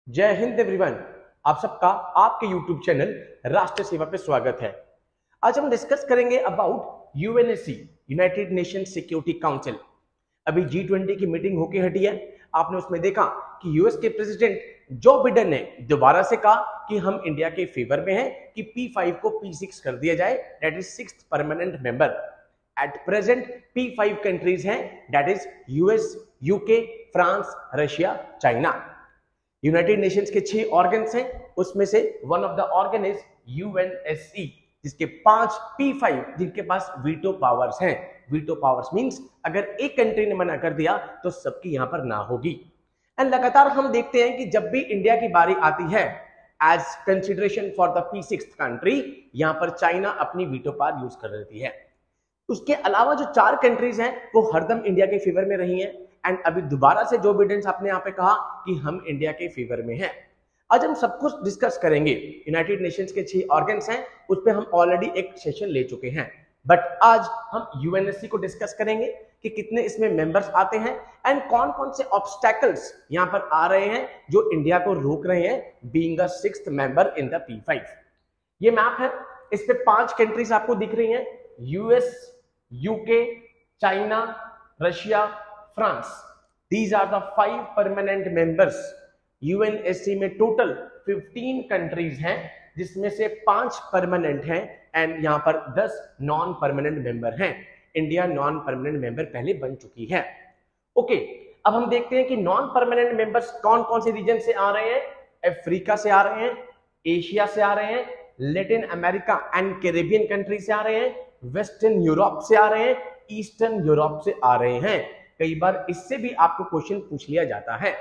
जय हिंद एवरीवन। आप सबका आपके YouTube चैनल राष्ट्र सेवा पे स्वागत है। आज हम डिस्कस करेंगे about UNSC, United nation security council. अभी G20 की मीटिंग होके हटी है। आपने उसमें देखा कि यूएस के प्रेसिडेंट जो बिडेन ने दोबारा से कहा कि हम इंडिया के फेवर में हैं कि P5 को P6 कर दिया जाए, that is sixth permanent member. At present P5 countries हैं, that is US, UK, France, Russia, China. United Nations के 6 ऑर्गन्स हैं, उसमें से one of the organ is UNSC, जिसके 5 P5 जिनके पास वीटो पावर्स हैं। वीटो पावर्स मींस अगर एक कंट्री ने मना कर दिया तो सबकी यहां पर ना होगी। एंड लगातार हम देखते हैं कि जब भी इंडिया की बारी आती है as consideration for the P6 country, यहां पर चाइना अपनी वीटो पावर यूज कर लेती है। उसके अलावा जो 4 कंट्रीज हैं वो हरदम इंडिया के फेवर में रही हैं। एंड अभी दोबारा से जो बिडेन आपने यहाँ पे कहा कि हम इंडिया के फेवर में हैं। आज हम सब कुछ डिस्कस करेंगे। यूनाइटेड नेशंस के 6 ऑर्गन्स हैं, उस पे हम ऑलरेडी एक सेशन ले चुके हैं, बट आज हम यूएनएससी को डिस्कस करेंगे कि कितने इसमें मेंबर्स आते हैं एंड कौन कौन से ऑब्स्टैकल्स यहाँ पर आ रहे हैं जो इंडिया को रोक रहे हैं being a sixth member in the P5। ये मैप है, इस पे 5 कंट्रीज आपको दिख रही हैं, US, UK, China, Russia, France. These are the 5 permanent members। UNSC में टोटल 15 कंट्रीज हैं, जिसमें से 5 परमानेंट हैं एंड यहां पर 10 नॉन परमानेंट मेंबर हैं। इंडिया नॉन परमानेंट मेंबर पहले बन चुकी है। ओके, अब हम देखते हैं कि नॉन परमानेंट मेंबर्स कौन कौन से रीजन से आ रहे हैं। अफ्रीका से आ रहे हैं, एशिया से आ रहे हैं, Latin America and Caribbean country से आ रहे हैं, वेस्टर्न यूरोप से आ रहे हैं, ईस्टर्न यूरोप से आ रहे हैं। कई बार इससे भी आपको क्वेश्चन पूछ लिया जाता है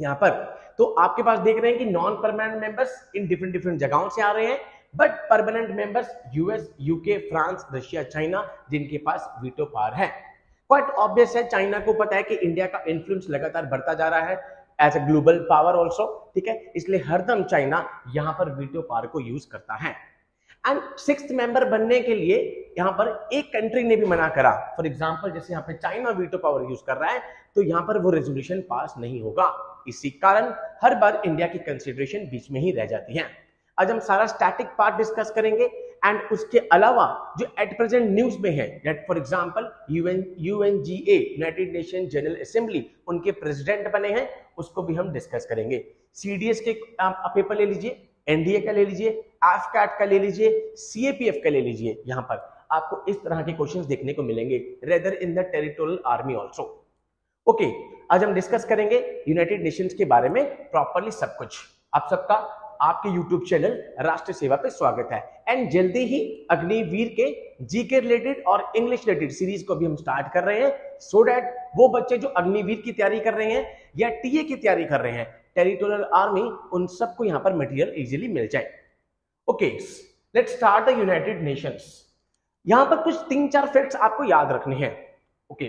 यहां पर। तो आपके पास देख रहे हैं कि non permanent members in different जगहों से आ रहे हैं, but permanent members US, UK, France, Russia, China, जिनके पास वीटो पावर है। क्वाइट ऑब्वियस है, चाइना को पता है कि इंडिया का इन्फ्लुएंस लगातार बढ़ता जा रहा है as a global power also, ठीक है, इसलिए हरदम चाइना यहां पर वीटो पावर को यूज करता है। एंड 6th मेंबर बनने के लिए यहां पर एक कंट्री ने भी मना करा, फॉर एग्जांपल जैसे यहां पे चाइना वीटो पावर यूज कर रहा है, तो यहां पर वो रेजोल्यूशन पास नहीं होगा। इसी कारण हर बार इंडिया की कंसीडरेशन बीच में ही रह जाती है। आज हम सारा स्टैटिक पार्ट डिस्कस करेंगे एंड उसके अलावा जो एट प्रेजेंट न्यूज में है, that for example UNGA, United nation general assembly, उनके प्रेसिडेंट बने हैं, उसको भी हम डिस्कस करेंगे। सीडीएस के पेपर ले लीजिए, एनडीए का ले लीजिए, एफकैट का ले लीजिए, सीएपीएफ का ले लीजिए। यहां पर आपको इस तरह के क्वेश्चंस देखने को मिलेंगे, rather in the territorial army also. Okay, आज हम डिस्कस करेंगे यूनाइटेड नेशंस के बारे में प्रॉपर्ली सब कुछ। आप सबका आपके YouTube चैनल राष्ट्र सेवा पे स्वागत है। एंड जल्दी ही अग्निवीर के जीके रिलेटेड और इंग्लिश रिलेटेड सीरीज को भी हम स्टार्ट कर रहे हैं, सो दैट वो बच्चे जो अग्निवीर की तैयारी कर रहे हैं या टीए की तैयारी कर रहे हैं, टेरिटोरियल आर्मी, उन सबको यहां पर मटेरियल इजीली मिल जाए। Okay, let's start the United Nations. यहां पर कुछ 3-4 फैक्ट्स आपको याद रखने हैं। Okay,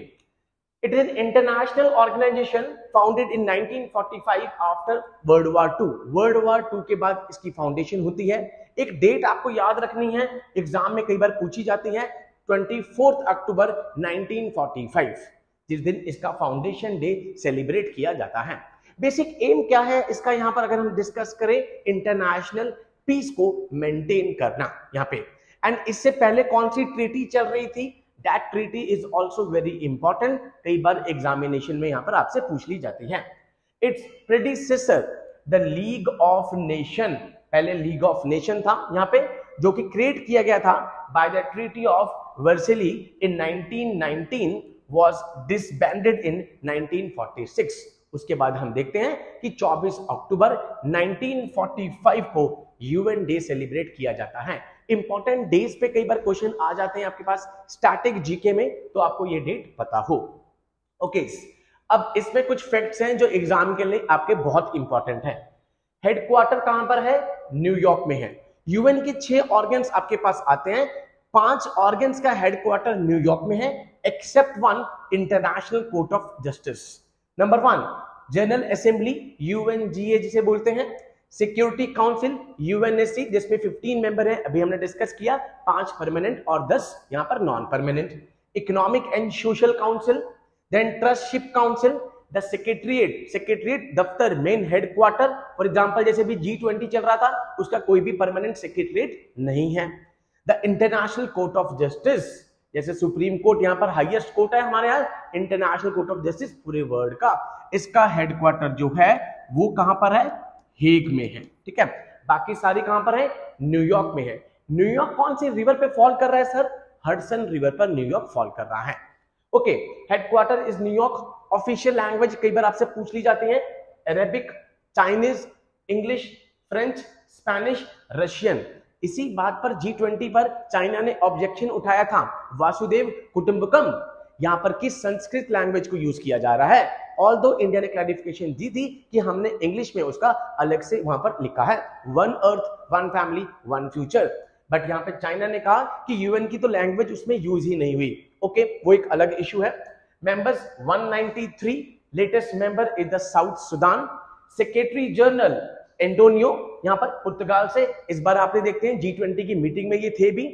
it is an international organisation founded in 1945 after world war 2। World war 2 के बाद इसकी फाउंडेशन होती है। एक डेट आपको याद रखनी है, एग्जाम में कई बार पूछी जाती है, 24 अक्टूबर 1945, जिस दिन इसका फाउंडेशन डे सेलिब्रेट किया जाता है। बेसिक एम क्या है इसका, यहां पर अगर हम डिस्कस करें, इंटरनेशनल पीस को मेंटेन करना यहां पे। एंड इससे पहले कौन सी ट्रीटी चल रही थी, that treaty is also very important, कई बार एग्जामिनेशन में यहां पर आपसे पूछ ली जाती है। Its predecessor the league of nation, पहले लीग ऑफ नेशन था यहां पे, जो कि क्रिएट किया गया था by the treaty of Versailles in 1919, was disbanded in 1946। उसके बाद हम देखते हैं कि 24 अक्टूबर 1945 को यूएन डे सेलिब्रेट किया जाता है। इंपॉर्टेंट डेज पे कई बार क्वेश्चन आ जाते हैं आपके पास स्टैटिक जीके में, तो आपको ये डेट पता हो। ओके, अब इसमें कुछ फैक्ट्स हैं जो एग्जाम के लिए आपके बहुत इंपॉर्टेंट है। हेडक्वार्टर कहां पर है, न्यूयॉर्क में है। यूएन के 6 ऑर्गन्स आपके पास आते हैं, 5 ऑर्गन्स का हेडक्वार्टर न्यूयॉर्क में है, except one, international court of justice. Number 1, general assembly, UNGA जिसे बोलते हैं, सिक्योरिटी काउंसिल, यूएनएससी, जिसमें 15 मेंबर है, अभी हमने डिस्कस किया, 5 परमानेंट और 10 यहां पर non permanent. Economic and social council, then trusteeship council, the secretariat, secretariat दफ्तर, मेन हेडक्वार्टर। फॉर एग्जांपल जैसे भी G20 चल रहा था, उसका कोई भी परमानेंट सेक्रेटरिएट नहीं है। The international court of justice, जैसे सुप्रीम कोर्ट यहाँ पर हाईएस्ट कोर्ट है हमारे यहाँ, इंटरनेशनल कोर्ट ऑफ जस्टिस पूरे वर्ल्ड का, इसका हेडक्वार्टर जो है वो कहां पर है, हेग में है। ठीक है, बाकी सारी कहां पर है, न्यूयॉर्क में है। न्यूयॉर्क कौन सी रिवर पे फॉल कर रहा है सर, हडसन रिवर पर न्यूयॉर्क फॉल कर रहा है। Okay, headquarter is New York. Official language कई बार आपसे पूछ ली जाती है, Arabic, Chinese, English, French, Spanish, Russian. इसी बात पर G20 पर चाइना ने ऑब्जेक्शन उठाया था, वासुदेव कुटुंबकम, यहां पर किस संस्कृत लैंग्वेज को यूज किया जा रहा है। ऑल्दो इंडिया ने क्लैरिफिकेशन दी थी कि हमने इंग्लिश में उसका अलग से वहां पर लिखा है, one earth, one family, one future, but यहां पे चाइना ने कहा कि यूएन की तो लैंग्वेज उसमें यूज ही नहीं हुई। ओके, वो एक अलग इशू है। Members 193, latest member is the south Sudan. Secretary general Antonio, यहां पर पुर्तगाल से, इस बार आपने देखते हैं G20 की मीटिंग में ये थे भी।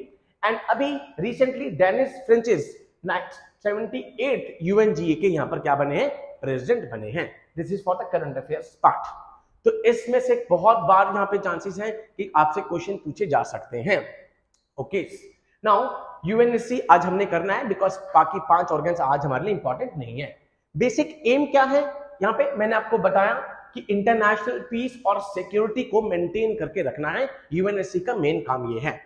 एंड अभी रिसेंटली डेनिस फ्रेंचिस 78 UNGA के यहां पर क्या बने हैं, प्रेसिडेंट बने हैं। This is for the current affairs part. तो इसमें से बहुत बार यहां पे चांसेस हैं कि आपसे क्वेश्चन पूछे जा सकते हैं। ओके, नाउ यूएनएससी आज हमने करना है बिकॉज बाकी 5 ऑर्गन्स आज हमारे लिए इंपॉर्टेंट नहीं है। बेसिक एम क्या है, यहां पे मैंने आपको बताया कि इंटरनेशनल पीस और सिक्योरिटी को मेंटेन करके रखना है, यूएनएससी का मेन काम ये है।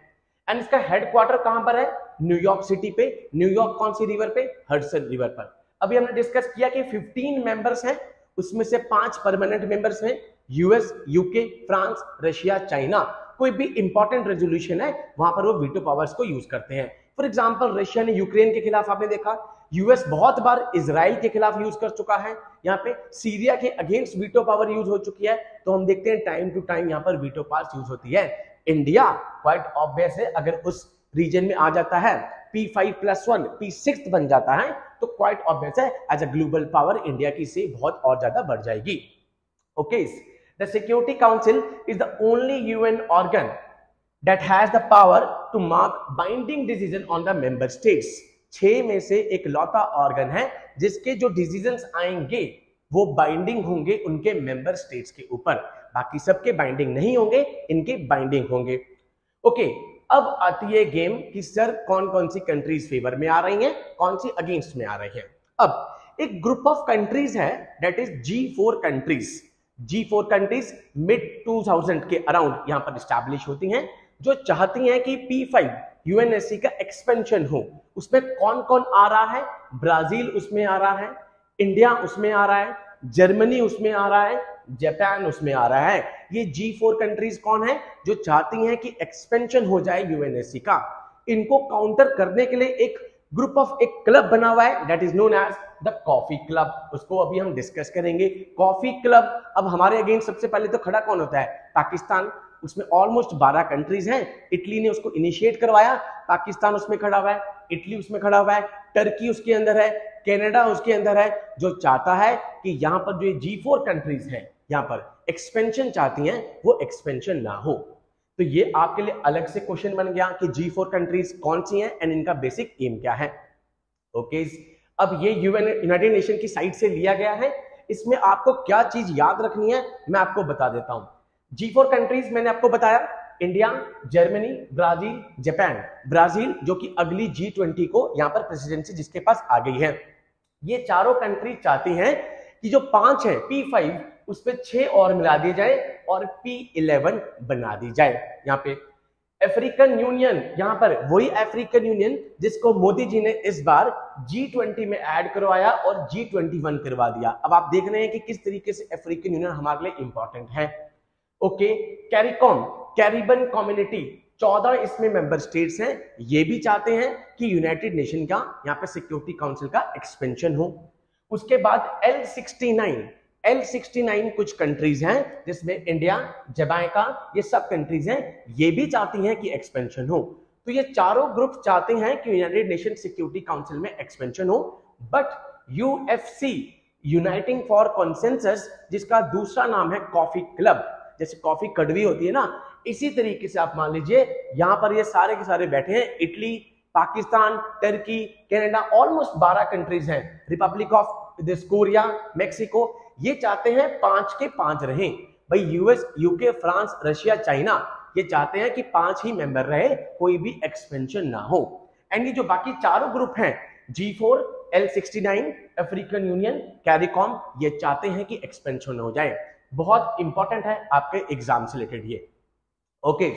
एंड इसका हेडक्वार्टर कहां पर है, न्यूयॉर्क सिटी पे। न्यूयॉर्क कौन सी रिवर पे, हडसन रिवर पर। अभी हमने डिस्कस किया कि 15 मेंबर्स हैं, उसमें से 5 परमानेंट मेंबर्स हैं, US, UK, France, Russia, China. कोई भी इंपॉर्टेंट रेजोल्यूशन है वहां पर वो वीटो पावर्स को यूज करते हैं। फॉर एग्जांपल रशिया ने यूक्रेन के खिलाफ आपने देखा, यूएस बहुत बार इजराइल के खिलाफ यूज कर चुका है, यहाँ पे सीरिया के अगेंस्ट वीटो पावर यूज हो चुकी है। तो हम देखते हैं टाइम टू टाइम यहाँ पर वीटो पावर यूज होती है। इंडिया क्वाइट ऑब्वियस है, अगर उस रीजन में आ जाता है P5+1 P6 बन जाता है तो क्वाइट ऑब्वियस है as a global power India की से बहुत और ज्यादा बढ़ जाएगी। Okay, the security council is the only UN organ that has the power to mark binding decision on the member states. 6 में से एक लौता ऑर्गन है जिसके जो डिसीजंस आएंगे वो बाइंडिंग होंगे उनके मेंबर स्टेट्स के ऊपर, बाकी सबके बाइंडिंग नहीं होंगे, इनके बाइंडिंग होंगे। ओके, अब आती है गेम कि सर कौन कौन सी कंट्रीज फेवर में आ रही हैं, कौन सी अगेंस्ट में आ रही हैं। अब एक ग्रुप ऑफ कंट्रीज है that is G4 countries. G4 countries mid 2000 के अराउंड यहां पर स्टैब्लिश होती हैं, जो चाहती हैं कि P5 यूएनएससी का एक्सपेंशन हो। उसमें कौन कौन आ रहा है, ब्राजील उसमें आ रहा है, इंडिया उसमें आ रहा है, जर्मनी उसमें आ रहा है, जापान उसमें आ रहा है। ये G4 कंट्रीज कौन है, जो चाहती हैं कि एक्सपेंशन हो जाए यूएनएससी का। इनको काउंटर करने के लिए एक ग्रुप ऑफ एक क्लब बना हुआ है that is known as the coffee club. उसको अभी हम डिस्कस करेंगे। कॉफी क्लब, अब हमारे अगेंस्ट सबसे पहले तो खड़ा कौन होता है, पाकिस्तान। उसमें ऑलमोस्ट 12 कंट्रीज हैं। इटली ने उसको इनिशिएट करवाया, पाकिस्तान उसमें खड़ा हुआ है, इटली उसमें खड़ा हुआ है, टर्की उसके अंदर है, कनाडा उसके अंदर है, जो चाहता है कि यहां पर जो G4 कंट्रीज हैं यहां पर एक्सपेंशन चाहती हैं, वो एक्सपेंशन ना हो। तो ये आपके लिए अलग से क्वेश्चन बन गया कि G4 कंट्रीज कौन सी हैं एंड इनका बेसिक एम क्या है। ओके, अब ये यूनाइटेड नेशन की साइट से लिया गया है। इसमें आपको क्या चीज याद रखनी है मैं आपको बता देता हूं। G4 कंट्रीज मैंने आपको बताया, India, Germany, Brazil, Japan. Brazil जो कि अगली G20 को यहां पर प्रेसिडेंसी जिसके पास आ गई है। ये चारों कंट्री चाहती हैं कि जो 5 है P5 उस पे 6 और मिला दिए जाए और P11 बना दी जाए। यहाँ पे अफ्रीकन यूनियन, यहाँ पर वही अफ्रीकन यूनियन जिसको मोदी जी ने इस बार G20 में ऐड करवाया और G21 करवा दिया। अब आप देख रहे हैं कि किस तरीके से अफ्रीकन यूनियन हमारे लिए इंपॉर्टेंट है। ओके, कैरिकॉम, कैरिबन कम्युनिटी, 14 इसमें मेंबर स्टेट्स हैं। ये भी चाहते हैं कि यूनाइटेड नेशन का यहाँ पे सिक्योरिटी काउंसिल का एक्सपेंशन हो। उसके बाद L69 कुछ कंट्रीज हैं जिसमें इंडिया, जमैका, ये सब कंट्रीज हैं, ये भी चाहती हैं कि एक्सपेंशन हो। तो ये चारों ग्रुप चाहते हैं कि यूनाइटेड नेशन सिक्योरिटी काउंसिल में एक्सपेंशन हो। But UFC, uniting for consensus, जिसका दूसरा नाम है कॉफी क्लब, जैसे कॉफी कड़वी होती है ना, इसी तरीके से आप मान लीजिए यहां पर ये सारे के सारे बैठे हैं। Italy, Pakistan, Turkey, Canada, almost 12 countries हैं। Republic of this Korea, Mexico, ये चाहते हैं 5 के 5 रहें। भाई US, UK, France, Russia, China, ये चाहते हैं कि 5 ही मेंबर रहे, कोई भी एक्सपेंशन ना हो। एंड ये जो बाकी चारों ग्रुप हैं, G4, L69, African union, CARICOM, ये चाहते हैं कि एक्सपेंशन हो जाए। बहुत इंपॉर्टेंट है आपके एग्जाम से रिलेटेड ये। ओके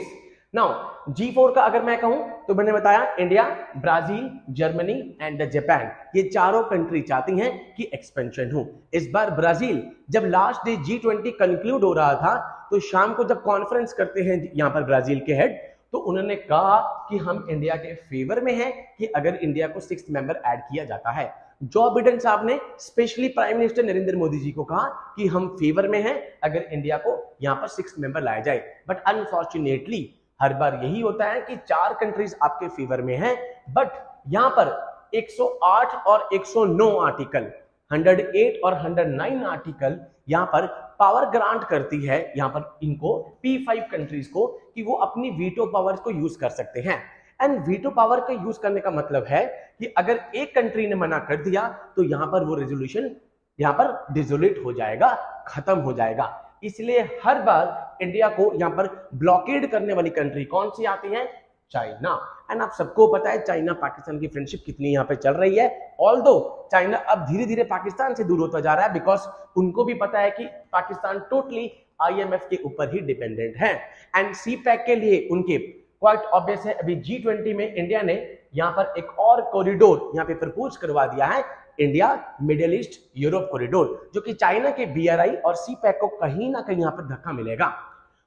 नाउ G4 का अगर मैं कहूं तो मैंने बताया India, Brazil, Germany and Japan, ये चारों कंट्री चाहती हैं कि एक्सपेंशन हो। इस बार ब्राजील जब लास्ट डे G20 कंक्लूड हो रहा था तो शाम को जब कॉन्फ्रेंस करते हैं यहां पर ब्राजील के हेड, तो उन्होंने कहा कि हम इंडिया के फेवर में हैं कि अगर इंडिया को 6th मेंबर ऐड किया जाता है। जो बिडेन साहब ने specially prime minister Narendra Modi ji को कहा कि हम फेवर में हैं अगर इंडिया को यहां पर 6th मेंबर लाया जाए। बट अनफॉर्चुनेटली हर बार यही होता है कि 4 कंट्रीज आपके फेवर में हैं, बट यहां पर 108 और 109 आर्टिकल, 108 और 109 आर्टिकल यहां पर पावर ग्रांट करती है यहां पर इनको P5 कंट्रीज को कि वो अपनी वीटो पावर्स को यूज कर सकते हैं। एंड वीटो पावर का यूज करने का मतलब है कि अगर एक कंट्री ने मना कर दिया तो यहां पर वो रेजोल्यूशन यहां पर डिसोल्यूट हो जाएगा, खत्म हो जाएगा। इसलिए हर बार इंडिया को यहां पर ब्लॉकेड करने वाली कंट्री कौन सी आती है? चाइना। एंड आप सबको पता है चाइना पाकिस्तान की फ्रेंडशिप कितनी यहां पे चल रही है। ऑल्दो चाइना अब धीरे धीरे पाकिस्तान से दूर होता जा रहा है, बिकॉज उनको भी पता है कि पाकिस्तान टोटली IMF के ऊपर ही डिपेंडेंट है। एंड CPEC के लिए उनके क्वाइट ऑब्वियस है, अभी G20 में इंडिया ने यहां पर एक और कॉरिडोर यहां पे प्रपोज करवा दिया है, India middle east Europe corridor, जो कि चाइना के BRI और CPEC को कहीं ना कहीं यहां पर धक्का मिलेगा।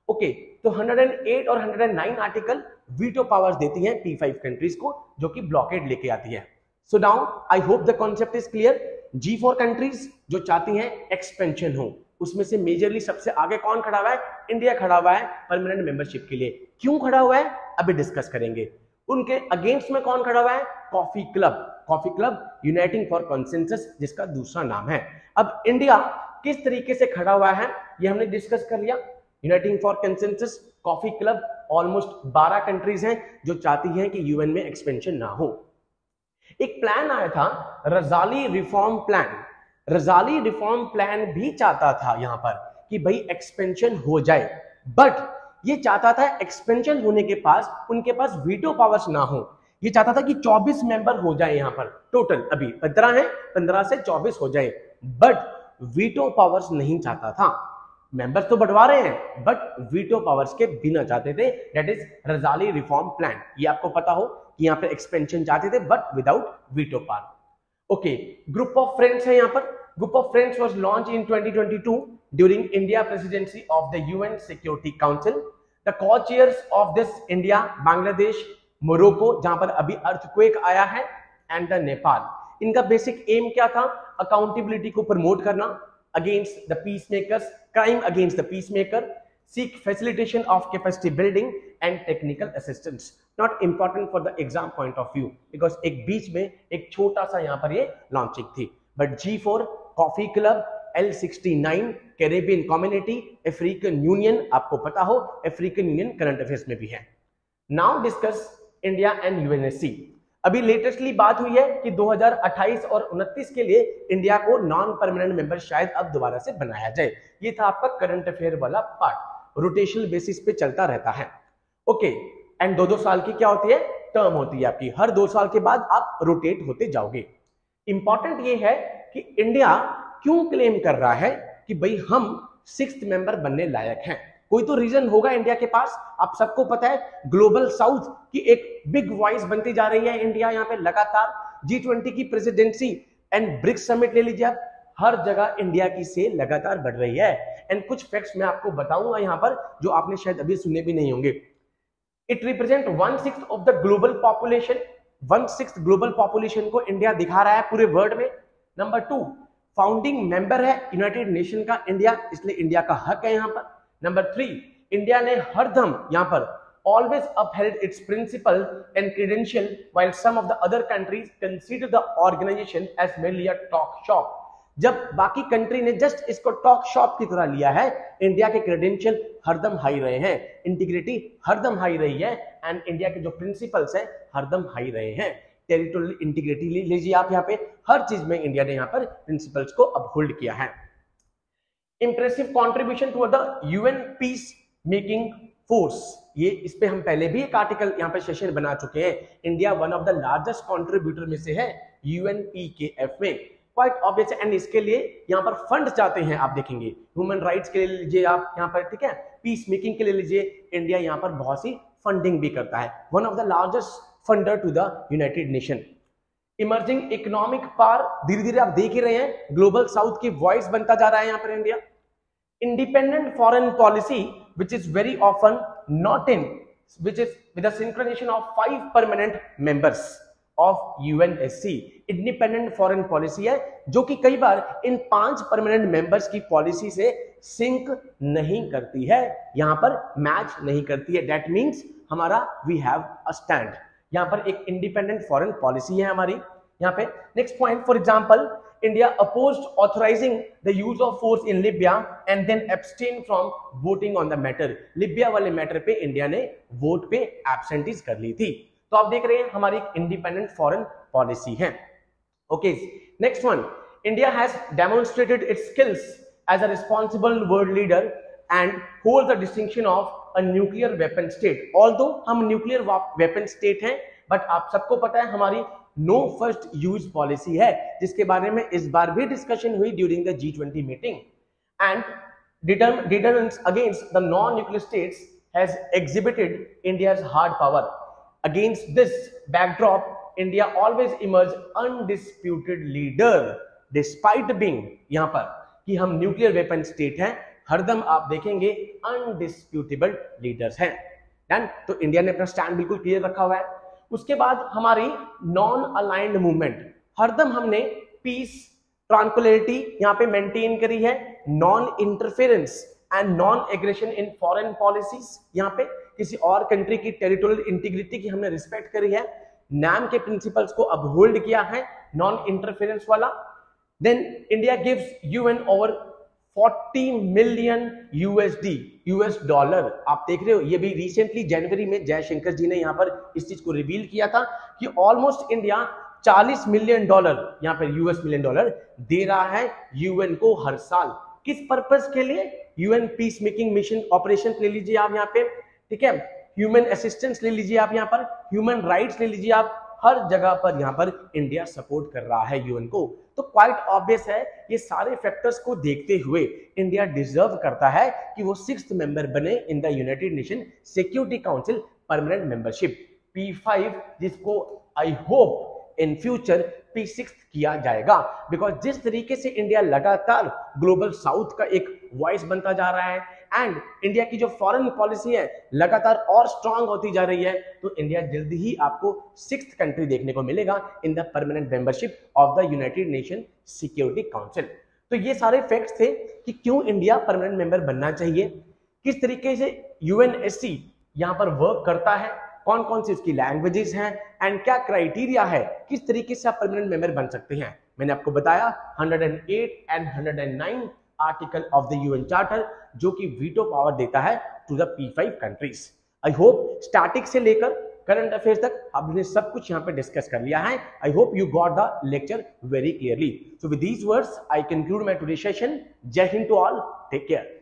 ओके, तो 108 और 109 आर्टिकल वीटो पावर्स देती हैं P5 कंट्रीज को, जो कि ब्लॉकेड लेके आती है। So now I hope the concept is clear. G4 countries जो चाहती हैं एक्सपेंशन हो, उसमें से मेजरली सबसे आगे कौन खड़ा हुआ है? इंडिया खड़ा हुआ है परमानेंट मेंबरशिप के लिए। क्यों खड़ा हुआ है अभी डिस्कस करेंगे। उनके अगेंस्ट में कौन खड़ा हुआ है? Coffee club uniting for consensus, जिसका दूसरा नाम है। अब इंडिया किस तरीके से खड़ा हुआ है ये हमने डिस्कस कर लिया। Uniting for consensus, coffee club, almost 12 countries हैं जो चाहती हैं कि UN में एक्सपेंशन ना हो। एक प्लान आया था रजाली रिफॉर्म प्लान। रजाली रिफॉर्म प्लान भी चाहता था यहां पर कि भाई एक्सपेंशन हो जाए, बट ये चाहता था एक्सपेंशन होने के पास उनके पास वीटो पावर्स ना हो। ये चाहता था कि 24 मेंबर हो जाए यहां पर, टोटल अभी 15 है, 15 से 24 हो जाए, बट वीटो पावर्स नहीं चाहता था। मेंबर्स तो बढ़वा रहे हैं बट वीटो पावर्स के बिना चाहते थे। That is Razali reform plan. ये आपको पता हो कि यहां पे एक्सपेंशन चाहते थे but without veto power. Okay, group of friends है यहां पर। Group of friends was launch in 2022 during India presidency of the UN security council. The co-chairs of this India, Bangladesh, Morocco जहां पर अभी अर्थक्वेक आया है, एंड द नेपाल। इनका basic M क्या था? अकाउंटेबिलिटी को प्रमोट करना against the peacemakers, crime against the peacemaker, seek facilitation of capacity building and technical assistance. Not important for the exam point of view because एक बीच में एक छोटा सा यहाँ पर ये लॉन्चिंग थी। But G4, coffee club, L69, Caribbean community, African union, आपको पता हो अफ्रीकन यूनियन करंट अफेयर्स में भी है। Now discuss India and UNSC। अभी लेटेस्टली बात हुई है कि 2028 और 29 के लिए इंडिया को नॉन परमानेंट मेंबर शायद अब दोबारा से बनाया जाए। ये था आपका करंट अफेयर वाला पार्ट, रोटेशनल बेसिस पे चलता रहता है। ओके, एंड 2-2 साल की क्या होती है? टर्म होती है आपकी, हर 2 साल के बाद आप रोटेट होते जाओगे। इंपॉर्टेंट ये है कि इंडिया क्यों क्लेम कर रहा है कि भाई हम 6th मेंबर बनने लायक हैं। कोई तो रीजन होगा इंडिया के पास। आप सबको पता है ग्लोबल साउथ की एक बिग वॉइस बनती जा रही है इंडिया यहाँ पे लगातार। G20 की प्रेसिडेंसी एंड ब्रिक्स समिट ले लीजिए आप, हर जगह इंडिया की सेल लगातार बढ़ रही है। एंड कुछ फैक्ट्स मैं आपको बताऊंगा यहां पर जो आपने शायद अभी सुने भी नहीं होंगे। It represent 1/6 of the global population. 1/6 global population को इंडिया दिखा रहा है पूरे वर्ल्ड में। नंबर 2, फाउंडिंग मेंबर है यूनाइटेड नेशन का इंडिया, इसलिए इंडिया का हक है यहां पर। नंबर 3, इंडिया ने हरदम यहां पर always upheld its principle and credential while some of the other countries consider the organization as merely a talk shop। जब बाकी कंट्री ने जस्ट इसको टॉक शॉप की तरह लिया है, इंडिया के क्रेडेंशियल हरदम हाई रहे हैं, इंटीग्रिटी हरदम हाई रही है, एंड इंडिया के जो प्रिंसिपल्स हैं हरदम हाई रहे हैं। टेरिटोरियल इंटीग्रिटी ले लीजिए आप, यहाँ पे हर चीज में इंडिया ने यहाँ पर प्रिंसिपल्स को अपहोल्ड किया है। Impressive contribution to the UN peace making force, ये इस पे हम पहले भी एक आर्टिकल यहाँ पे सेशन बना चुके हैं। India one of the largest contributor में से है यूएनपीकेएफ में, क्वाइट ऑब्वियस। एंड इसके लिए यहाँ पर फंड जाते हैं, आप देखेंगे ह्यूमन राइट्स के लिए लीजिए आप यहाँ पर, ठीक है, पीस मेकिंग के लिए लीजिए, इंडिया यहाँ पर बहुत सी फंडिंग भी करता है, one of the largest funder to the United Nation. Emerging economic power, धीरे धीरे आप देख ही रहे हैं ग्लोबल साउथ की वॉइस बनता जा रहा है यहाँ पर India. Independent foreign policy which is very often not in, which is with a synchronization of 5 permanent members of UNSC। Independent foreign policy है जो कि कई बार इन 5 परमानेंट मेंबर्स की पॉलिसी से सिंक नहीं करती है, यहां पर मैच नहीं करती है। दैट मीन्स हमारा वी हैव अ स्टैंड, यहां पर एक इंडिपेंडेंट फॉरेन पॉलिसी है हमारी यहाँ पे। Next point, for example India opposed authorizing the use of force in Libya and then abstained from voting on the matter। Libya वाले मैटर पे इंडिया ने वोट पे एब्सेंटीज कर ली थी। तो आप देख रहे हैं हमारी एक इंडिपेंडेंट फॉरेन पॉलिसी है। Okay, next one, India has demonstrated its skills as a responsible world leader and hold the distinction of a nuclear weapon state. Although हम न्यूक्लियर वेपन स्टेट हैं, बट आप सबको पता है हमारी नो फर्स्ट यूज पॉलिसी है, जिसके बारे में इस बार भी डिस्कशन हुई during the G20 meeting. And deterrence against the non-nuclear states has exhibited India's hard power। Against this backdrop, India always emerged undisputed leader despite being, यहाँ पर कि हम न्यूक्लियर वेपन स्टेट हैं, हरदम आप देखेंगे अनडिस्प्यूटेबल लीडर्स हैं। डन, तो इंडिया ने अपना स्टैंड बिल्कुल क्लियर रखा हुआ है। उसके बाद हमारी नॉन अलाइंड मूवमेंट, हरदम हमने पीस ट्रांक्विलिटी यहाँ पे मेंटेन करी है, non interference and non aggression in foreign policies, यहाँ पे किसी और कंट्री की टेरिटोरियल इंटीग्रिटी की हमने रिस्पेक्ट करी है, नाम के प्रिंसिपल्स को अपहोल्ड किया है, नॉन इंटरफेरेंस वाला। Then India gives UN over 40 million US dollar. आप देख रहे हो, ये भी रिसेंटली जनवरी में जयशंकर जी ने यहाँ पर इस चीज को रिवील किया था कि ऑलमोस्ट इंडिया 40 मिलियन डॉलर, यहाँ पर यूएस मिलियन डॉलर दे रहा है यूएन को हर साल। किस पर्पस के लिए? UN peace making mission operation ले लीजिए आप यहाँ पे, ठीक है, ह्यूमन असिस्टेंस ले लीजिए आप यहाँ पर, ह्यूमन राइट्स ले लीजिए आप, हर जगह पर यहाँ पर इंडिया सपोर्ट कर रहा है यूएन को। तो क्वाइट ऑब्वियस है, ये सारे फैक्टर्स को देखते हुए इंडिया डिजर्व करता है कि वो 6th मेंबर बने in the United nation security council permanent membership P5, जिसको I hope in future P6 किया जाएगा। बिकॉज जिस तरीके से इंडिया लगातार ग्लोबल साउथ का एक वॉइस बनता जा रहा है एंड इंडिया की जो फॉरेन पॉलिसी है लगातार और स्ट्रांग होती जा रही है, तो इंडिया जल्दी ही आपको 6th कंट्री देखने को मिलेगा in the permanent membership of the United nation security council. तो ये सारे फैक्ट्स थे कि क्यों इंडिया परमानेंट मेंबर बनना चाहिए, किस तरीके से यूएनएससी यहाँ पर वर्क करता है, कौन कौन सी उसकी लैंग्वेजेस हैं एंड क्या क्राइटेरिया है, किस तरीके से आप परमानेंट मेंबर बन सकते हैं। मैंने आपको बताया 108 and 109 article of the UN charter जो कि वीटो पावर देता है to the P5 countries. I hope static से लेकर करंट अफेयर्स तक आपने सब कुछ यहाँ पे डिस्कस कर लिया है। I hope you got the lecture very clearly. So with these words I conclude my today session. Jai Hind to all, take care.